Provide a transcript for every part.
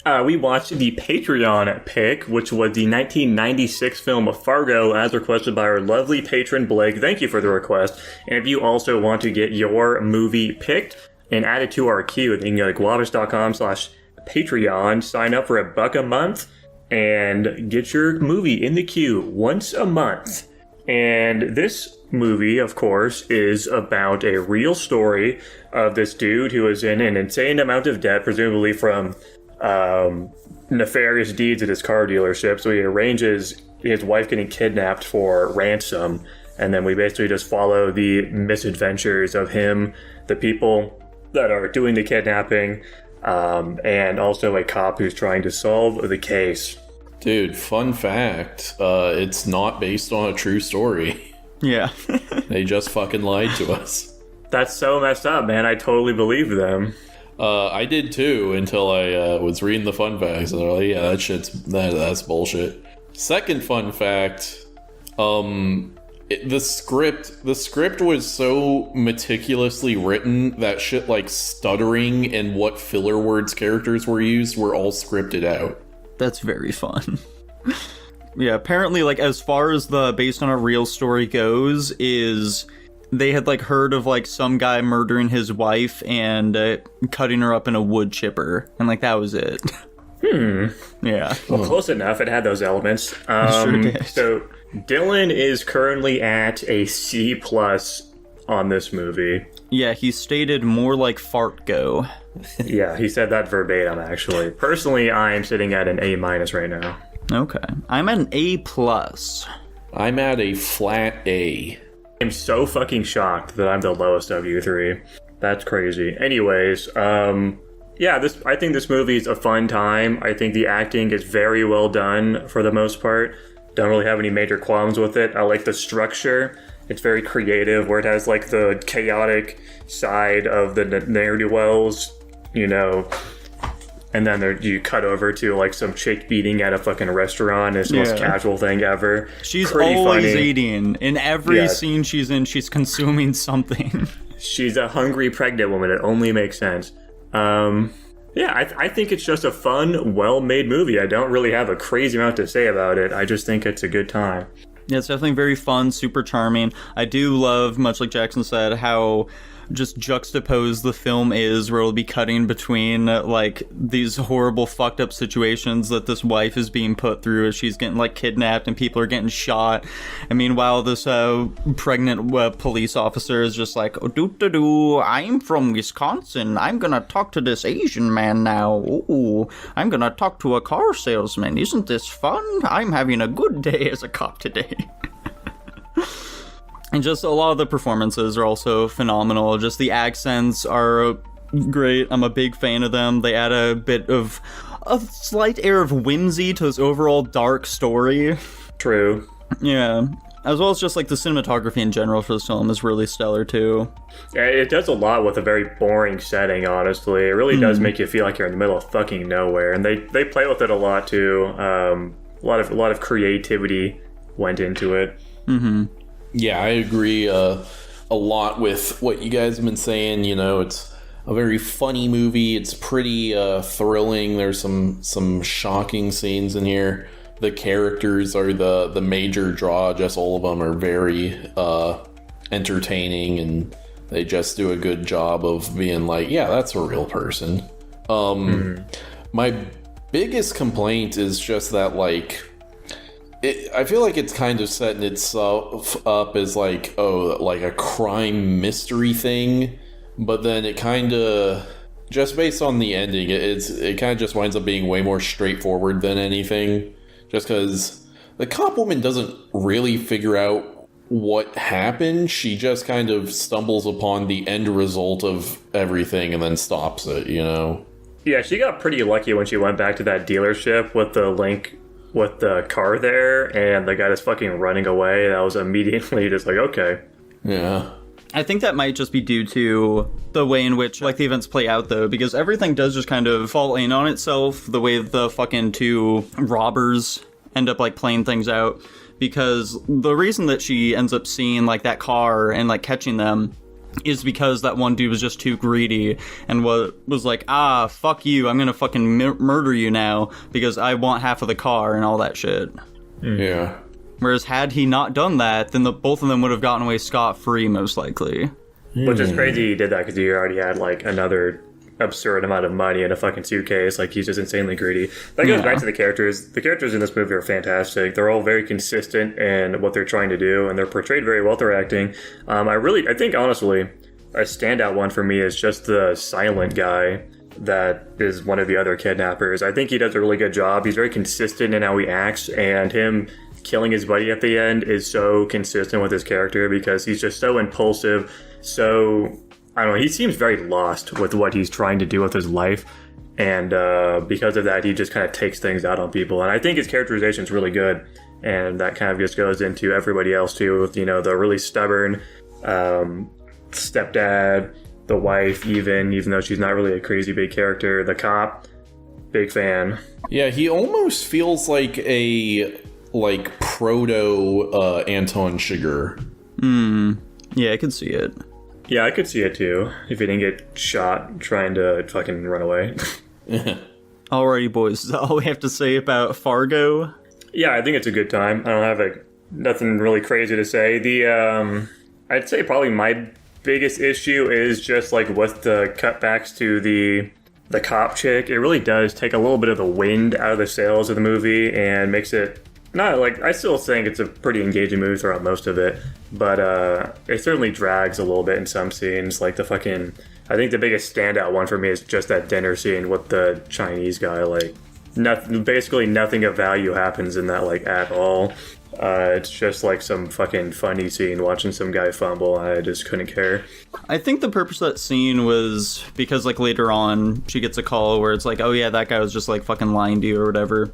We watched the Patreon pick, which was the 1996 film Fargo, as requested by our lovely patron Blake. Thank you for the request. And if you also want to get your movie picked and added to our queue, then you can go to guapish.com/Patreon, sign up for $1 a month, and get your movie in the queue once a month. And this movie, of course, is about a real story of this dude who is in an insane amount of debt, presumably from nefarious deeds at his car dealership. So he arranges his wife getting kidnapped for ransom, and then we basically just follow the misadventures of him, the people that are doing the kidnapping, and also a cop who's trying to solve the case. Dude, fun fact, it's not based on a true story. Yeah. They just fucking lied to us. That's so messed up, man. I totally believed them. I did too, until I was reading the fun facts, and they're like, yeah, that's bullshit. Second fun fact, the script was so meticulously written that shit like stuttering and what filler words characters were used were all scripted out. That's very fun. Yeah, apparently, like, as far as the based on a real story goes, is they had, like, heard of, like, some guy murdering his wife and cutting her up in a wood chipper, and, like, that was it. Yeah. Well, close enough. It had those elements. Sure did. So, Dylan is currently at a C+ on this movie. Yeah, he stated more like Fargo. Yeah, he said that verbatim, actually. Personally, I am sitting at an A- right now. Okay. I'm at an A+. I'm at a flat A. I'm so fucking shocked that I'm the lowest of you three. That's crazy. Anyways, yeah, I think this movie is a fun time. I think the acting is very well done for the most part. Don't really have any major qualms with it. I like the structure. It's very creative, where it has like the chaotic side of the ne'er-do-wells, you know, and then you cut over to like some chick eating at a fucking restaurant. It's the most casual thing ever. She's pretty always funny. Eating. In every scene she's in, she's consuming something. She's a hungry pregnant woman. It only makes sense. Yeah, I think it's just a fun, well-made movie. I don't really have a crazy amount to say about it. I just think it's a good time. Yeah, it's definitely very fun, super charming. I do love, much like Jackson said, how just juxtaposed the film is, where it'll be cutting between like these horrible fucked up situations that this wife is being put through as she's getting like kidnapped and people are getting shot, and meanwhile this pregnant police officer is just like, oh, I'm from Wisconsin, I'm gonna talk to this Asian man now, ooh, I'm gonna talk to a car salesman, isn't this fun? I'm having a good day as a cop today. And just a lot of the performances are also phenomenal. Just the accents are great. I'm a big fan of them. They add a slight air of whimsy to this overall dark story. True. Yeah. As well as just like the cinematography in general for this film is really stellar too. Yeah, it does a lot with a very boring setting, honestly. It really does make you feel like you're in the middle of fucking nowhere. And they play with it a lot too. A lot of creativity went into it. Mm-hmm. Yeah, I agree a lot with what you guys have been saying. You know, it's a very funny movie. It's pretty thrilling. There's some shocking scenes in here. The characters are the major draw. Just all of them are very entertaining, and they just do a good job of being like, yeah, that's a real person. My biggest complaint is just that, like, I feel like it's kind of setting itself up as like, like a crime mystery thing, but then it kind of, just based on the ending, it kind of just winds up being way more straightforward than anything, just because the cop woman doesn't really figure out what happened. She just kind of stumbles upon the end result of everything and then stops it, you know? Yeah, she got pretty lucky when she went back to that dealership with the link with the car there, and the guy just fucking running away. That was immediately just like, okay. Yeah. I think that might just be due to the way in which, like, the events play out, though, because everything does just kind of fall in on itself, the way the fucking two robbers end up, like, playing things out, because the reason that she ends up seeing, like, that car and, like, catching them is because that one dude was just too greedy and was like, fuck you, I'm gonna fucking murder you now because I want half of the car and all that shit. Yeah. Whereas had he not done that, then both of them would have gotten away scot-free, most likely. Which is crazy he did that because he already had, like, another absurd amount of money in a fucking suitcase. Like, he's just insanely greedy. That goes back to the characters. The characters in this movie are fantastic. They're all very consistent in what they're trying to do, and they're portrayed very well through acting. I think, honestly, a standout one for me is just the silent guy that is one of the other kidnappers. I think he does a really good job. He's very consistent in how he acts, and him killing his buddy at the end is so consistent with his character because he's just so impulsive, so... I don't know, he seems very lost with what he's trying to do with his life, and because of that, he just kind of takes things out on people, and I think his characterization is really good, and that kind of just goes into everybody else too, with, you know, the really stubborn stepdad, the wife, even though she's not really a crazy big character, the cop, big fan. Yeah, he almost feels like a, like, proto Anton Chigurh. Yeah, I could see it. Yeah, I could see it too, if he didn't get shot trying to fucking run away. Alrighty, boys, is that all we have to say about Fargo? Yeah, I think it's a good time. I don't have nothing really crazy to say. I'd say probably my biggest issue is just, like, with the cutbacks to the cop chick. It really does take a little bit of the wind out of the sails of the movie and makes it not, like, I still think it's a pretty engaging movie throughout most of it, but it certainly drags a little bit in some scenes. Like, I think the biggest standout one for me is just that dinner scene with the Chinese guy. Like, basically nothing of value happens in that, like, at all. It's just like some fucking funny scene watching some guy fumble. I just couldn't care. I think the purpose of that scene was because, like, later on she gets a call where it's like, oh yeah, that guy was just, like, fucking lying to you or whatever.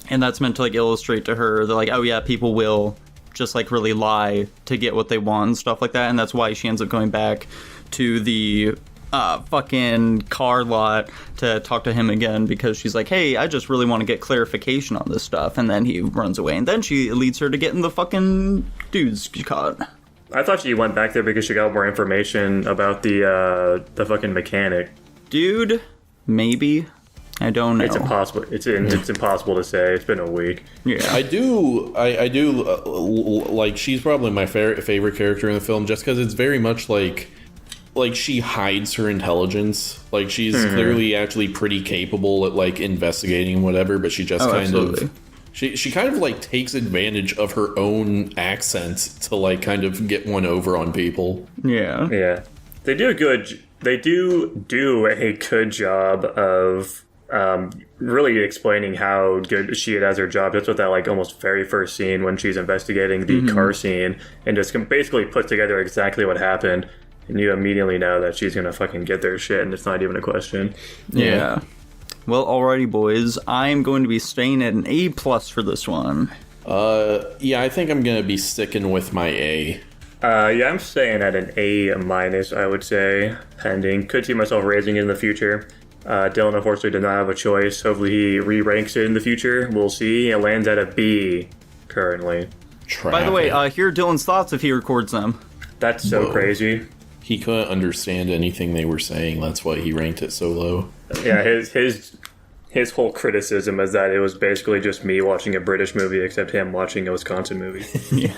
And that's meant to, like, illustrate to her that, like, oh yeah, people will just, like, really lie to get what they want and stuff like that. And that's why she ends up going back to the fucking car lot to talk to him again, because she's like, hey, I just really want to get clarification on this stuff. And then he runs away, and then she leads her to getting the fucking dudes caught. I thought she went back there because she got more information about the fucking mechanic. Dude, maybe. I don't know. It's impossible. It's impossible to say. It's been a week. Yeah, I do like, she's probably my favorite character in the film, just because it's very much like she hides her intelligence. Like, she's clearly actually pretty capable at, like, investigating whatever, but she just of she kind of, like, takes advantage of her own accent to, like, kind of get one over on people. Yeah. They do a good job of really explaining how good she does her job. That's what that, like, almost very first scene when she's investigating the car scene, and just basically puts together exactly what happened, and you immediately know that she's gonna fucking get their shit, and it's not even a question. Yeah. Well, alrighty, boys. I'm going to be staying at an A+ for this one. Yeah, I think I'm gonna be sticking with my A. Yeah, I'm staying at an A-, I would say, pending. Could see myself raising it in the future. Dylan, unfortunately, did not have a choice. Hopefully he re-ranks it in the future. We'll see. It lands at a B currently. By the way, hear Dylan's thoughts if he records them. That's so crazy. He couldn't understand anything they were saying. That's why he ranked it so low. Yeah, his whole criticism is that it was basically just me watching a British movie, except him watching a Wisconsin movie. Yeah.